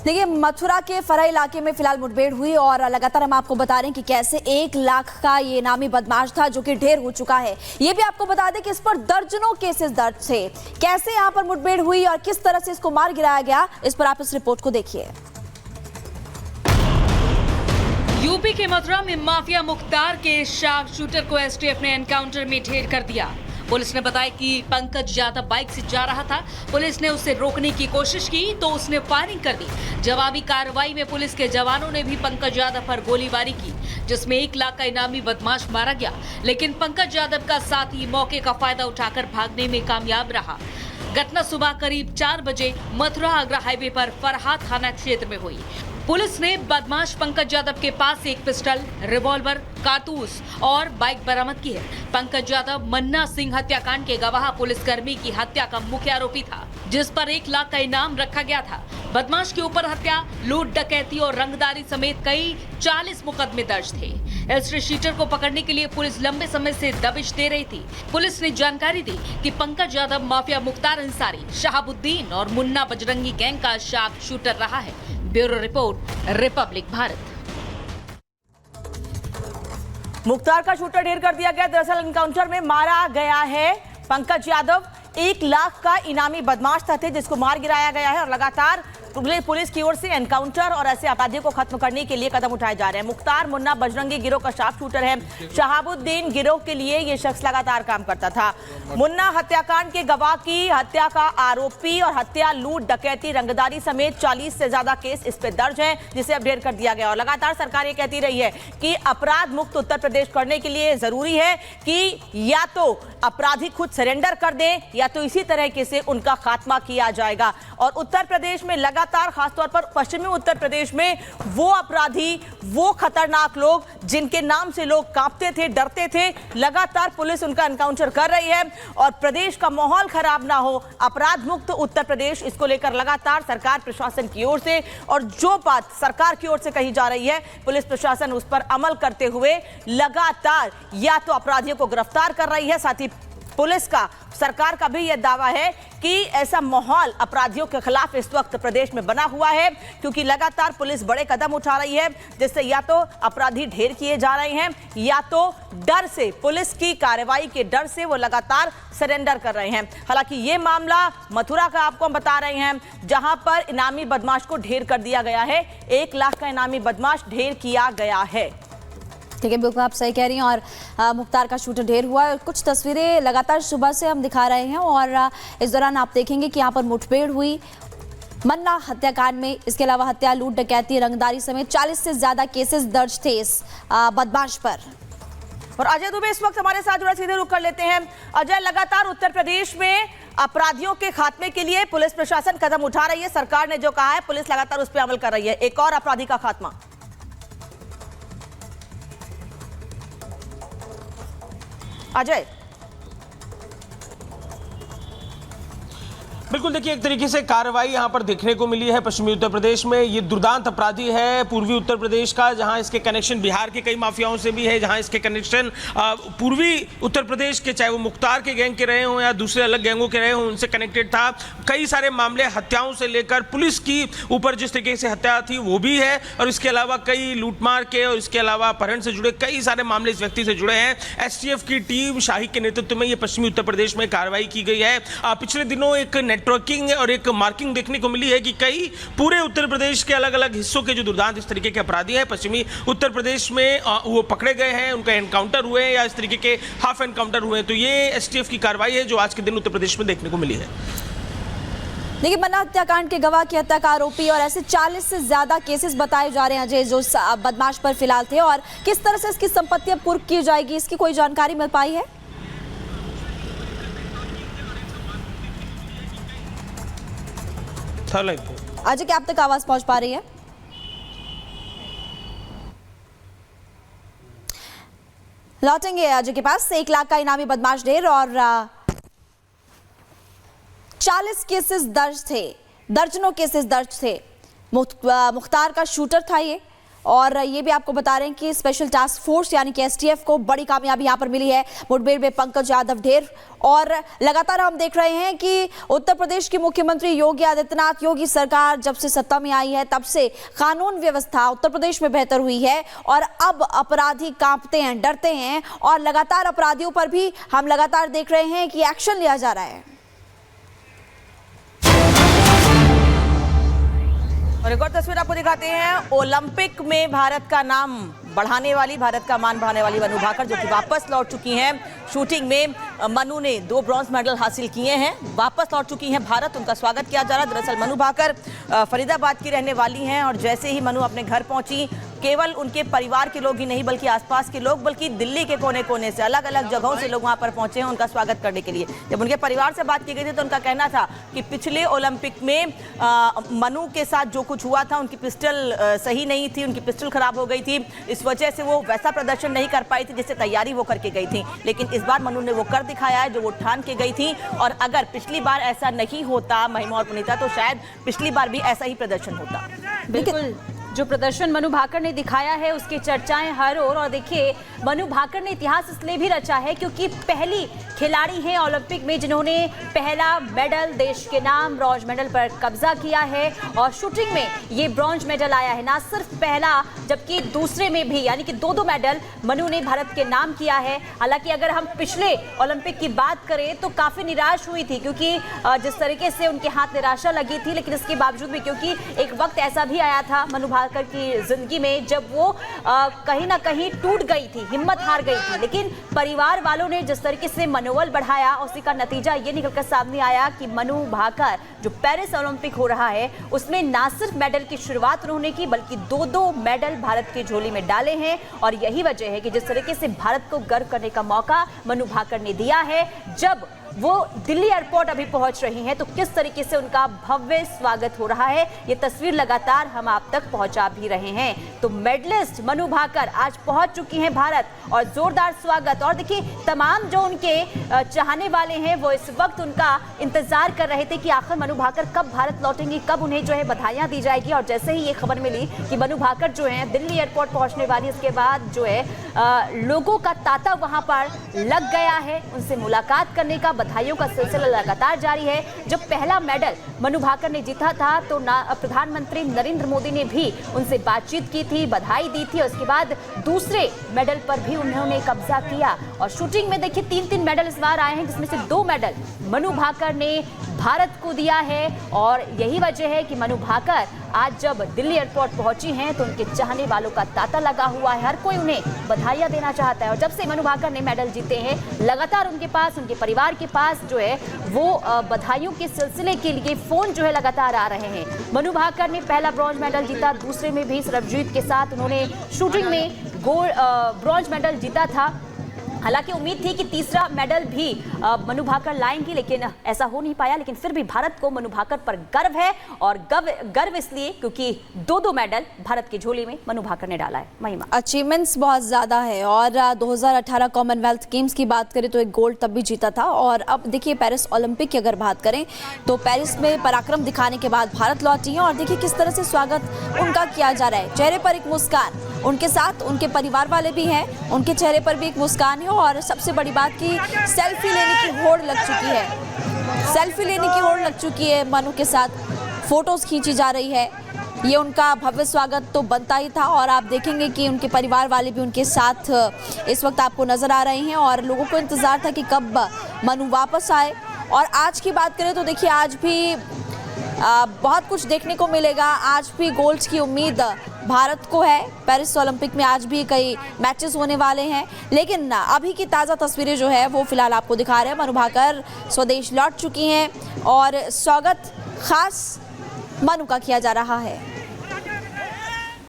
देखिए, मथुरा के फरा इलाके में फिलहाल मुठभेड़ हुई और लगातार हम आपको बता रहे हैं कि कैसे 1 लाख का ये इनामी बदमाश था जो कि ढेर हो चुका है। ये भी आपको बता दें कि इस पर दर्जनों केसेस दर्ज थे। कैसे यहाँ पर मुठभेड़ हुई और किस तरह से इसको मार गिराया गया, इस पर आप इस रिपोर्ट को देखिए। यूपी के मथुरा में माफिया मुख्तार के शार्प शूटर को एसटीएफ ने एनकाउंटर में ढेर कर दिया। पुलिस ने बताया कि पंकज यादव बाइक से जा रहा था। पुलिस ने उसे रोकने की कोशिश की तो उसने फायरिंग कर दी। जवाबी कार्रवाई में पुलिस के जवानों ने भी पंकज यादव पर गोलीबारी की, जिसमें 1 लाख का इनामी बदमाश मारा गया। लेकिन पंकज यादव का साथी मौके का फायदा उठाकर भागने में कामयाब रहा। घटना सुबह करीब 4 बजे मथुरा आगरा हाईवे पर फरहा थाना क्षेत्र में हुई। पुलिस ने बदमाश पंकज यादव के पास एक पिस्टल, रिवॉल्वर, कारतूस और बाइक बरामद की है। पंकज यादव मन्ना सिंह हत्याकांड के गवाह पुलिसकर्मी की हत्या का मुख्य आरोपी था, जिस पर 1 लाख का इनाम रखा गया था। बदमाश के ऊपर हत्या, लूट, डकैती और रंगदारी समेत कई 40 मुकदमे दर्ज थे। एसटी शीटर को पकड़ने के लिए पुलिस लंबे समय से दबिश दे रही थी। पुलिस ने जानकारी दी कि पंकज यादव माफिया मुख्तार अंसारी, शहाबुद्दीन और मुन्ना बजरंगी गैंग का शार्प शूटर रहा है। Bureau report, Republic Bharat. Mukhtar का शूटर ढेर कर दिया गया। दरअसल एनकाउंटर में मारा गया है पंकज यादव। 1 लाख का इनामी बदमाश थे जिसको मार गिराया गया है और लगातार पुलिस की ओर से एनकाउंटर और ऐसे अपराधियों को खत्म करने के लिए कदम उठाए जा रहे हैं। मुख्तार मुन्ना बजरंगी गिरोह का शार्प शूटर है। शहाबुद्दीन गिरोह के लिए ये शख्स लगातार काम करता था। मुन्ना हत्याकांड के गवाह की हत्या का आरोपी और हत्या, लूट, डकैती, रंगदारी समेत 40 से ज्यादा केस इस पे दर्ज है, जिसे अब ढेर कर दिया गया। और लगातार सरकार ये कहती रही है कि अपराध मुक्त उत्तर प्रदेश करने के लिए जरूरी है कि या तो अपराधी खुद सरेंडर कर दे या तो इसी तरीके से उनका खात्मा किया जाएगा। और उत्तर प्रदेश में लगातार, खासतौर पर पश्चिमी उत्तर प्रदेश में, वो अपराधी, वो खतरनाक लोग जिनके नाम से लोग कांपते थे, डरते थे, लगातार पुलिस उनका एनकाउंटर कर रही है। और प्रदेश का माहौल खराब ना हो, अपराध मुक्त उत्तर प्रदेश, इसको लेकर लगातार सरकार प्रशासन की ओर से, और जो बात सरकार की ओर से कही जा रही है, पुलिस प्रशासन उस पर अमल करते हुए लगातार या तो अपराधियों को गिरफ्तार कर रही है। साथ ही पुलिस का, सरकार का भी यह दावा है कि ऐसा माहौल अपराधियों के खिलाफ इस वक्त प्रदेश में बना हुआ है, क्योंकि लगातार पुलिस बड़े कदम उठा रही है, जिससे या तो अपराधी ढेर किए जा रहे हैं या तो डर से, पुलिस की कार्रवाई के डर से वो लगातार सरेंडर कर रहे हैं। हालांकि ये मामला मथुरा का आपको हम बता रहे हैं, जहां पर इनामी बदमाश को ढेर कर दिया गया है। 1 लाख का इनामी बदमाश ढेर किया गया है। ठीक है, बिल्कुल आप सही कह रही हैं। और मुख्तार का शूटर ढेर हुआ है। कुछ तस्वीरें लगातार सुबह से हम दिखा रहे हैं और इस दौरान आप देखेंगे कि यहाँ पर मुठभेड़ हुई मन्ना हत्याकांड में। इसके अलावा हत्या, लूट, डकैती, रंगदारी समेत 40 से ज्यादा केसेस दर्ज थे इस बदमाश पर। और अजय दुबे इस वक्त हमारे साथ जुड़ा, सीधे रुक कर लेते हैं। अजय, लगातार उत्तर प्रदेश में अपराधियों के खात्मे के लिए पुलिस प्रशासन कदम उठा रही है। सरकार ने जो कहा है, पुलिस लगातार उस पर अमल कर रही है। एक और अपराधी का खात्मा। अजय, बिल्कुल, देखिए, एक तरीके से कार्रवाई यहां पर देखने को मिली है पश्चिमी उत्तर प्रदेश में। ये दुर्दांत अपराधी है पूर्वी उत्तर प्रदेश का, जहां इसके कनेक्शन बिहार के कई माफियाओं से भी है, जहां इसके कनेक्शन पूर्वी उत्तर प्रदेश के, चाहे वो मुख्तार के गैंग के रहे हों या दूसरे अलग गैंगों के रहे हों, उनसे कनेक्टेड था। कई सारे मामले हत्याओं से लेकर पुलिस की ऊपर जिस तरीके से हत्या थी वो भी है, और इसके अलावा कई लूटमार के और इसके अलावा अपहरण से जुड़े कई सारे मामले इस व्यक्ति से जुड़े हैं। एसटीएफ की टीम शाही के नेतृत्व में ये पश्चिमी उत्तर प्रदेश में कार्रवाई की गई है। पिछले दिनों एक नेटवर्किंग और एक मार्किंग देखने को मिली है कि कई पूरे उत्तर प्रदेश के अलग अलग हिस्सों के जो दुर्दांत इस तरीके के अपराधी हैं पश्चिमी उत्तर प्रदेश में वो पकड़े गए हैं, उनका एनकाउंटर हुए या इस तरीके के हाफ एनकाउंटर हुए। तो ये एसटीएफ की कार्रवाई है जो आज के दिन उत्तर प्रदेश में देखने को मिली है। देखिए, मन्ना हत्याकांड के गवाह की हत्या का आरोपी और ऐसे 40 से ज्यादा केसेस बताए जा रहे हैं अजय, जो बदमाश पर फिलहाल थे। और किस तरह से इसकी संपत्ति अब कुर्क की जाएगी, इसकी कोई जानकारी मिल पाई है? अजय, क्या आप तक आवाज पहुंच पा रही है? लौटेंगे अजय के पास। 1 लाख का इनामी बदमाश ढेर और 40 केसेस दर्ज थे, दर्जनों केसेस दर्ज थे। मुख्तार का शूटर था ये, और ये भी आपको बता रहे हैं कि स्पेशल टास्क फोर्स यानी कि एसटीएफ को बड़ी कामयाबी यहां पर मिली है मुठभेड़ में पंकज यादव ढेर। और लगातार हम देख रहे हैं कि उत्तर प्रदेश के मुख्यमंत्री योगी आदित्यनाथ, योगी सरकार जब से सत्ता में आई है तब से कानून व्यवस्था उत्तर प्रदेश में बेहतर हुई है और अब अपराधी कांपते हैं, डरते हैं और लगातार अपराधियों पर भी हम लगातार देख रहे हैं कि एक्शन लिया जा रहा है। और एक और तस्वीर आपको दिखाते हैं, ओलंपिक में भारत का नाम बढ़ाने वाली, भारत का मान बढ़ाने वाली मनु भाकर जो कि वापस लौट चुकी हैं। शूटिंग में मनु ने 2 ब्रॉन्ज मेडल हासिल किए हैं, वापस लौट चुकी हैं भारत, उनका स्वागत किया जा रहा है। दरअसल मनु भाकर फरीदाबाद की रहने वाली हैं और जैसे ही मनु अपने घर पहुंची, केवल उनके परिवार के लोग ही नहीं बल्कि आसपास के लोग, बल्कि दिल्ली के कोने कोने से अलग अलग जगहों से लोग वहां पर पहुंचे हैं उनका स्वागत करने के लिए। जब उनके परिवार से बात की गई थी तो उनका कहना था कि पिछले ओलंपिक में मनु के साथ जो कुछ हुआ था, उनकी पिस्टल सही नहीं थी, उनकी पिस्टल खराब हो गई थी, इस वजह से वो वैसा प्रदर्शन नहीं कर पाई थी जिससे तैयारी वो करके गई थी। लेकिन इस बार मनु ने वो कर दिखाया है जो वो ठान के गई थी और अगर पिछली बार ऐसा नहीं होता महिमा और पुनीता, तो शायद पिछली बार भी ऐसा ही प्रदर्शन होता। बिल्कुल, जो प्रदर्शन मनु भाकर ने दिखाया है उसकी चर्चाएं हर ओर। और देखिए, मनु भाकर ने इतिहास इसलिए भी रचा है क्योंकि पहली खिलाड़ी हैं ओलंपिक में जिन्होंने पहला मेडल देश के नाम ब्रॉन्ज मेडल पर कब्जा किया है और शूटिंग में ये ब्रॉन्ज मेडल आया है, ना सिर्फ पहला जबकि दूसरे में भी, यानी कि 2 मेडल मनु ने भारत के नाम किया है। हालांकि अगर हम पिछले ओलंपिक की बात करें तो काफी निराश हुई थी क्योंकि जिस तरीके से उनके हाथ निराशा लगी थी, लेकिन इसके बावजूद भी, क्योंकि एक वक्त ऐसा भी आया था मनु भाकर की जिंदगी में जब वो कहीं ना कहीं टूट गई थी, हिम्मत हार गई थी, लेकिन परिवार वालों ने जिस तरीके से मनोबल बढ़ाया उसी का नतीजा ये निकलकर सामने आया कि मनु भाकर जो पेरिस ओलंपिक हो रहा है उसमें ना सिर्फ मेडल की शुरुआत उन्होंने की बल्कि 2 मेडल भारत की झोली में डाले हैं। और यही वजह है कि जिस तरीके से भारत को गर्व करने का मौका मनु भाकर ने दिया है, जब वो दिल्ली एयरपोर्ट अभी पहुंच रही हैं तो किस तरीके से उनका भव्य स्वागत हो रहा है, ये तस्वीर लगातार हम आप तक पहुंचा भी रहे हैं। तो मेडलिस्ट मनु भाकर आज पहुंच चुकी हैं भारत और जोरदार स्वागत। और देखिए, तमाम जो उनके चाहने वाले हैं वो इस वक्त उनका इंतजार कर रहे थे कि आखिर मनु भाकर कब भारत लौटेंगी, कब उन्हें जो है बधाइयां दी जाएगी। और जैसे ही ये खबर मिली कि मनु भाकर जो है दिल्ली एयरपोर्ट पहुंचने वाली, इसके बाद जो है लोगों का तांता वहां पर लग गया है, उनसे मुलाकात करने का, बधाइयों का सिलसिला लगातार जारी है। जब पहला मेडल मनु भाकर ने जीता था तो प्रधानमंत्री नरेंद्र मोदी ने भी उनसे बातचीत की थी, बधाई दी थी। उसके बाद दूसरे मेडल पर भी उन्होंने कब्जा किया और शूटिंग में देखिए 3 मेडल इस बार आए हैं जिसमें से 2 मेडल मनु भाकर ने भारत को दिया है। और यही वजह है कि मनु भाकर आज जब दिल्ली एयरपोर्ट पहुंची हैं तो उनके चाहने वालों का तांता लगा हुआ है, हर कोई उन्हें बधाइयां देना चाहता है। और जब से मनु भाकर ने मेडल जीते हैं लगातार उनके पास, उनके परिवार के पास जो है वो बधाइयों के सिलसिले के लिए फोन जो है लगातार आ रहे हैं। मनु भाकर ने पहला ब्रॉन्ज मेडल जीता, दूसरे में भी सरबजीत के साथ उन्होंने शूटिंग में ब्रॉन्ज मेडल जीता था। हालांकि उम्मीद थी कि तीसरा मेडल भी मनु भाकर लाएंगी, लेकिन ऐसा हो नहीं पाया। लेकिन फिर भी भारत को मनु भाकर पर गर्व है और गर्व इसलिए क्योंकि 2 मेडल भारत की झोली में मनु भाकर ने डाला है। महिमा, अचीवमेंट्स बहुत ज़्यादा है और 2018 कॉमनवेल्थ गेम्स की बात करें तो एक गोल्ड तब भी जीता था। और अब देखिए पेरिस ओलंपिक की अगर बात करें तो पेरिस में पराक्रम दिखाने के बाद भारत लौटी हैं और देखिए किस तरह से स्वागत उनका किया जा रहा है। चेहरे पर एक मुस्कान, उनके साथ उनके परिवार वाले भी हैं, उनके चेहरे पर भी एक मुस्कान है। और सबसे बड़ी बात कि सेल्फी लेने की होड़ लग चुकी है, सेल्फी लेने की होड़ लग चुकी है, मनु के साथ फोटोज खींची जा रही है। ये उनका भव्य स्वागत तो बनता ही था और आप देखेंगे कि उनके परिवार वाले भी उनके साथ इस वक्त आपको नजर आ रहे हैं और लोगों को इंतजार था कि कब मनु वापस आए। और आज की बात करें तो देखिए आज भी बहुत कुछ देखने को मिलेगा, आज भी गोल्ड की उम्मीद भारत को है। पेरिस ओलंपिक में आज भी कई मैचेस होने वाले हैं, लेकिन अभी की ताज़ा तस्वीरें जो है वो फिलहाल आपको दिखा रहे हैं। मनु भाकर स्वदेश लौट चुकी हैं और स्वागत खास मनु का किया जा रहा है।